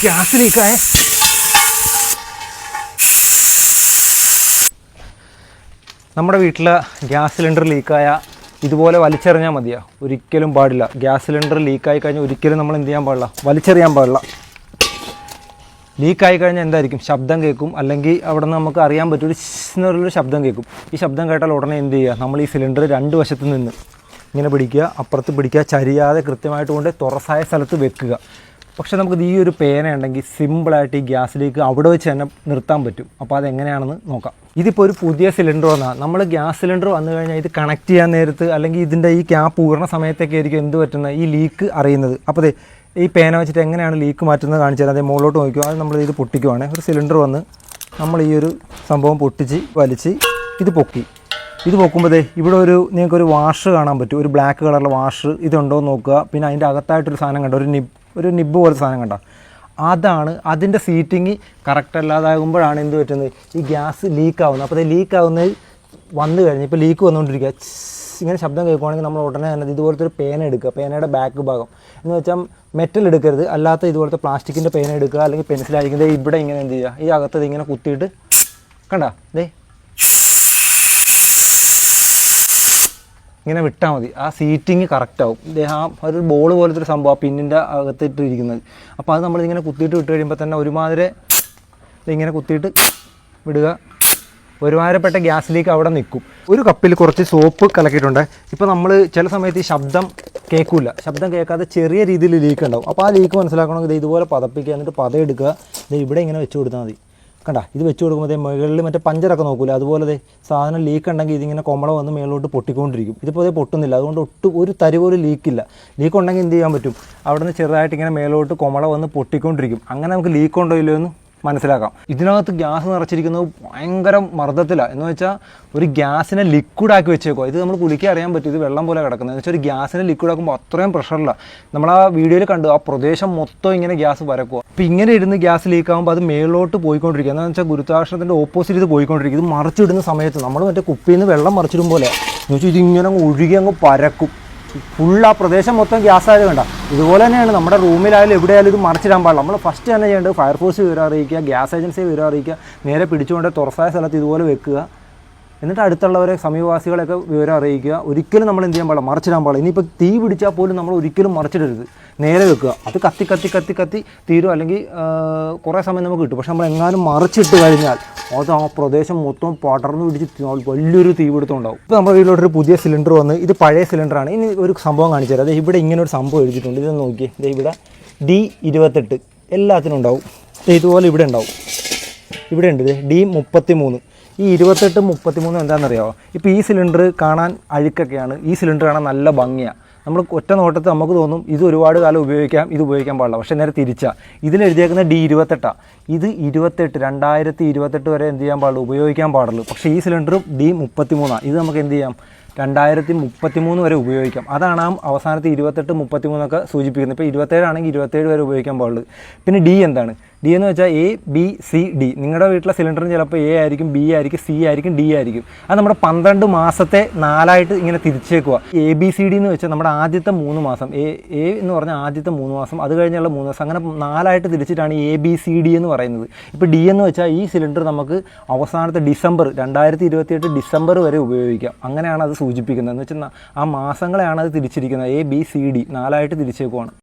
Gas ലീക്കായ നമ്മുടെ വീട്ടിൽ gas cylinder ലീക്കായ ഇതുപോലെ വലിച്ചെറിഞ്ഞാൽ മതിയാ, ഒരിക്കലും പാടില്ല. ഗ്യാസ് സിലിണ്ടർ ലീക്കായി കഴിഞ്ഞാൽ ഒരിക്കലും നമ്മൾ എന്ത് ചെയ്യാൻ പാടില്ല, വലിച്ചെറിയാൻ പാടില്ല. ലീക്കായി കഴിഞ്ഞാൽ എന്തായിരിക്കും, ശബ്ദം കേൾക്കും, അല്ലെങ്കിൽ അവിടെ നിന്ന് നമുക്ക് അറിയാൻ പറ്റും ഒരു എന്നൊരു ശബ്ദം കേൾക്കും. ഈ ശബ്ദം കേട്ടാൽ ഉടനെ എന്ത് ചെയ്യുക, നമ്മൾ ഈ സിലിണ്ടർ രണ്ട് വശത്ത് നിന്ന് ഇങ്ങനെ പിടിക്കുക, അപ്പുറത്ത് പിടിക്കുക, ചരിയാതെ കൃത്യമായിട്ട് കൊണ്ട് തുറസായ സ്ഥലത്ത് വെക്കുക. പക്ഷേ നമുക്കിത് ഈ ഒരു പേന ഉണ്ടെങ്കിൽ സിമ്പിളായിട്ട് ഈ ഗ്യാസ് ലീക്ക് അവിടെ വെച്ച് തന്നെ നിർത്താൻ പറ്റും. അപ്പോൾ അതെങ്ങനെയാണെന്ന് നോക്കാം. ഇതിപ്പോൾ ഒരു പുതിയ സിലിണ്ടർ വന്നാൽ നമ്മൾ ഗ്യാസ് സിലിണ്ടർ വന്നു കഴിഞ്ഞാൽ ഇത് കണക്ട് ചെയ്യാൻ നേരത്ത് അല്ലെങ്കിൽ ഇതിൻ്റെ ഈ ക്യാപ്പ് ഊറുന്ന സമയത്തൊക്കെ ആയിരിക്കും എന്ത് പറ്റുന്നത്, ഈ ലീക്ക് അറിയുന്നത്. അപ്പോൾ ഈ പേന വെച്ചിട്ട് എങ്ങനെയാണ് ലീക്ക് മാറ്റുന്നത് കാണിച്ചു തരാം. അതേ മുകളിലോട്ട് നോക്കുക, അത് നമ്മൾ ഇത് പൊട്ടിക്കുവാണ്. ഒരു സിലിണ്ടർ വന്ന് നമ്മൾ ഈ ഒരു സംഭവം പൊട്ടിച്ച് വലിച്ച് ഇത് പൊക്കി. ഇത് പൊക്കുമ്പോൾ ഇവിടെ നിങ്ങൾക്കൊരു വാഷ് കാണാൻ പറ്റും, ഒരു ബ്ലാക്ക് കളറിലെ വാഷ് ഇതുണ്ടോ എന്ന് നോക്കുക. പിന്നെ അതിൻ്റെ അകത്തായിട്ടൊരു സാധനം കണ്ടോ, ഒരു നിബ്ബ് പോലത്തെ സാധനം കണ്ടോ, അതാണ് അതിൻ്റെ സീറ്റിങ് കറക്റ്റ് അല്ലാതാകുമ്പോഴാണ് എന്ത് പറ്റുന്നത്, ഈ ഗ്യാസ് ലീക്കാവുന്നത്. അപ്പോൾ അത് ലീക്കാവുന്നത് വന്നു കഴിഞ്ഞ് ഇപ്പോൾ ലീക്ക് വന്നുകൊണ്ടിരിക്കുക, ഇങ്ങനെ ശബ്ദം കേൾക്കുവാണെങ്കിൽ നമ്മൾ ഉടനെ തന്നെ ഇതുപോലത്തെ ഒരു പേന എടുക്കുക. പേനയുടെ ബാക്ക് ഭാഗം എന്ന് വെച്ചാൽ മെറ്റൽ എടുക്കരുത്, അല്ലാത്ത ഇതുപോലത്തെ പ്ലാസ്റ്റിക്കിൻ്റെ പേന എടുക്കുക, അല്ലെങ്കിൽ പെൻസിലായിരിക്കും. ഇവിടെ ഇങ്ങനെ എന്ത് ചെയ്യുക, ഈ അകത്തത് ഇങ്ങനെ കുത്തിയിട്ട് കണ്ടോ ഇങ്ങനെ വിട്ടാൽ മതി. ആ സീറ്റിങ് കറക്റ്റാവും. ആ ഒരു ബോൾ പോലത്തെ ഒരു സംഭവം പിന്നിൻ്റെ അകത്തിട്ടിരിക്കുന്നത്. അപ്പോൾ അത് നമ്മളിങ്ങനെ കുത്തിയിട്ട് വിട്ട് കഴിയുമ്പോൾ തന്നെ ഒരുമാതിരി ഇങ്ങനെ കുത്തിയിട്ട് വിടുക, ഒരുമാതിരപ്പെട്ട ഗ്യാസ് ലീക്ക് അവിടെ നിൽക്കും. ഒരു കപ്പിൽ കുറച്ച് സോപ്പ് കലക്കിയിട്ടുണ്ട്. ഇപ്പോൾ നമ്മൾ ചില സമയത്ത് ഈ ശബ്ദം കേൾക്കില്ല, ശബ്ദം കേൾക്കാതെ ചെറിയ രീതിയിൽ ലീക്ക് ഉണ്ടാവും. അപ്പോൾ ആ ലീക്ക് മനസ്സിലാക്കണമെങ്കിൽ ഇതുപോലെ പതപ്പിക്കുക, എന്നിട്ട് പതയെടുക്കുക, ഇവിടെ ഇങ്ങനെ വെച്ച് കൊടുത്താൽ മതി. കണ്ട, ഇത് വെച്ച് കൊടുക്കുമ്പോൾ മുകളിൽ മറ്റേ പഞ്ചറൊക്കെ നോക്കൂല, അതുപോലെ സാധനം ലീക്ക് ഉണ്ടെങ്കിൽ ഇതിങ്ങനെ കൊമള വന്ന് മേലോട്ട് പൊട്ടിക്കൊണ്ടിരിക്കും. ഇതിപ്പോൾ പൊട്ടുന്നില്ല, അതുകൊണ്ട് ഒരു തരി പോലും ലീക്കില്ല. ലീക്ക് ഉണ്ടെങ്കിൽ എന്ത് ചെയ്യാൻ പറ്റും, അവിടെ നിന്ന് ചെറുതായിട്ട് ഇങ്ങനെ മേലോട്ട് കൊമള വന്ന് പൊട്ടിക്കൊണ്ടിരിക്കും. അങ്ങനെ നമുക്ക് ലീക്ക് ഉണ്ടോ ഇല്ലയോ എന്ന് മനസ്സിലാക്കാം. ഇതിനകത്ത് ഗ്യാസ് നിറച്ചിരിക്കുന്നത് ഭയങ്കര മർദ്ദത്തിലാണ്. എന്ന് വെച്ചാൽ ഒരു ഗ്യാസിനെ ലിക്വിഡാക്കി വെച്ചേക്കുക. ഇത് നമ്മൾ കുലിക്കാൻ അറിയാൻ പറ്റും, ഇത് വെള്ളം പോലെ കിടക്കുന്നത്. എന്ന് വെച്ചാൽ ഒരു ഗ്യാസിനെ ലിക്വിഡാക്കുമ്പോൾ അത്രയും പ്രഷറില്ല. നമ്മൾ ആ വീഡിയോയിൽ കണ്ടു, ആ പ്രദേശം മൊത്തം ഇങ്ങനെ ഗ്യാസ് പരക്കുക. അപ്പോൾ ഇങ്ങനെ ഇരുന്ന് ഗ്യാസ് ലീക്കാകുമ്പോൾ അത് മേലോട്ട് പോയിക്കൊണ്ടിരിക്കുക. എന്ന് വെച്ചാൽ ഗുരുത്വാകർഷണത്തിൻ്റെ ഓപ്പോസിറ്റ് ഇത് പോയിക്കൊണ്ടിരിക്കും. ഇത് മറിച്ചിടുന്ന സമയത്ത് നമ്മൾ മറ്റേ കുപ്പിയിൽ നിന്ന് വെള്ളം മറിച്ചിടും പോലെ എന്ന് വെച്ചാൽ ഇതിങ്ങനെ ഒഴുകി അങ്ങ് പരക്കും. ഫുൾ ആ പ്രദേശം മൊത്തം ഗ്യാസ് ആയത് വേണ്ട. ഇതുപോലെ തന്നെയാണ് നമ്മുടെ റൂമിലായാലും എവിടെയായാലും ഇത് മറിച്ചിടാൻ പാടില്ല. നമ്മൾ ഫസ്റ്റ് തന്നെ ചെയ്യേണ്ടത് ഫയർഫോഴ്സ് വിവരം അറിയിക്കുക, ഗ്യാസ് ഏജൻസിയെ വിവരം അറിയിക്കുക, നേരെ പിടിച്ചുകൊണ്ട് തുറസായ സ്ഥലത്ത് ഇതുപോലെ വെക്കുക. എന്നിട്ട് അടുത്തുള്ളവരെ സമീപവാസികളെയൊക്കെ വിവരം അറിയിക്കുക. ഒരിക്കലും നമ്മൾ എന്ത് ചെയ്യാൻ പാടില്ല, മറിച്ചിടാൻ പാടില്ല. ഇനിയിപ്പോൾ തീ പിടിച്ചാൽ പോലും നമ്മൾ ഒരിക്കലും മറിച്ചിടരുത്, നേരെ വെക്കുക. അത് കത്തി തീരും, അല്ലെങ്കിൽ കുറേ സമയം നമുക്ക് കിട്ടും. പക്ഷെ നമ്മൾ എങ്ങാനും മറിച്ചിട്ട് കഴിഞ്ഞാൽ അത് ആ പ്രദേശം മൊത്തം പടർന്ന് പിടിച്ച് വലിയൊരു തീപിടുത്തം ഉണ്ടാവും. ഇപ്പോൾ നമ്മുടെ വീട്ടിലോട്ടൊരു പുതിയ സിലിണ്ടർ വന്ന്, ഇത് പഴയ സിലിണ്ടറാണ്. ഇനി ഒരു സംഭവം കാണിച്ചു തരാം. അതായത് ഇവിടെ ഇങ്ങനെ ഒരു സംഭവം എഴുതിയിട്ടുണ്ട്, ഇതൊന്ന് നോക്കിയേ. ഇവിടെ D28 എല്ലാത്തിനും ഉണ്ടാവും. ഇതുപോലെ ഇവിടെ ഉണ്ടാവും, ഇവിടെ ഉണ്ട് D33. ഈ 28, 33 എന്താണെന്നറിയാമോ? ഇപ്പോൾ ഈ സിലിണ്ടർ കാണാൻ അഴുക്കൊക്കെയാണ്, ഈ സിലിണ്ടർ കാണാൻ നല്ല ഭംഗിയാണ്. നമ്മൾ ഒറ്റ നോട്ടത്തിൽ നമുക്ക് തോന്നും ഇത് ഒരുപാട് കാലം ഉപയോഗിക്കാം, ഇത് ഉപയോഗിക്കാൻ പാടില്ല. പക്ഷേ നേരെ തിരിച്ചാണ്. ഇതിലെഴുതിയേക്കുന്ന D28. ഇത് 2028 വരെ എന്ത് ചെയ്യാൻ പാടുള്ളൂ, ഉപയോഗിക്കാൻ പാടുള്ളൂ. പക്ഷേ ഈ സിലിണ്ടർ D33. ഇത് നമുക്ക് എന്ത് ചെയ്യാം, 2033 വരെ ഉപയോഗിക്കാം. അതാണ് ആ അവസാനത്തെ 28, 33 സൂചിപ്പിക്കുന്നത്. ഇപ്പോൾ 27 ആണെങ്കിൽ 27 വരെ ഉപയോഗിക്കാൻ പാടുള്ളൂ. പിന്നെ D എന്താണ്? D എന്ന് വെച്ചാൽ ABCD. നിങ്ങളുടെ വീട്ടിലെ സിലിണ്ടറിന് ചിലപ്പോൾ A ആയിരിക്കും, B ആയിരിക്കും, C ആയിരിക്കും, D ആയിരിക്കും. അത് നമ്മുടെ 12 മാസത്തെ 4ആയിട്ട് ഇങ്ങനെ തിരിച്ചേക്കുക. ABCD എന്ന് വെച്ചാൽ നമ്മുടെ ആദ്യത്തെ 3 മാസം, A എന്ന് പറഞ്ഞാൽ ആദ്യത്തെ 3 മാസം, അത് കഴിഞ്ഞുള്ള 3 മാസം, അങ്ങനെ 4ആയിട്ട് തിരിച്ചിട്ടാണ് ABCD എന്ന് പറയുന്നത്. ഇപ്പോൾ D എന്ന് വെച്ചാൽ ഈ സിലിണ്ടർ നമുക്ക് അവസാനത്തെ ഡിസംബർ 2028 ഡിസംബർ വരെ ഉപയോഗിക്കാം. അങ്ങനെയാണ് അത് സൂചിപ്പിക്കുന്നത്. എന്ന് വെച്ചാൽ ആ മാസങ്ങളെയാണ് അത് തിരിച്ചിരിക്കുന്നത്. ABCD 4ആയിട്ട് തിരിച്ചേക്കുവാണ്.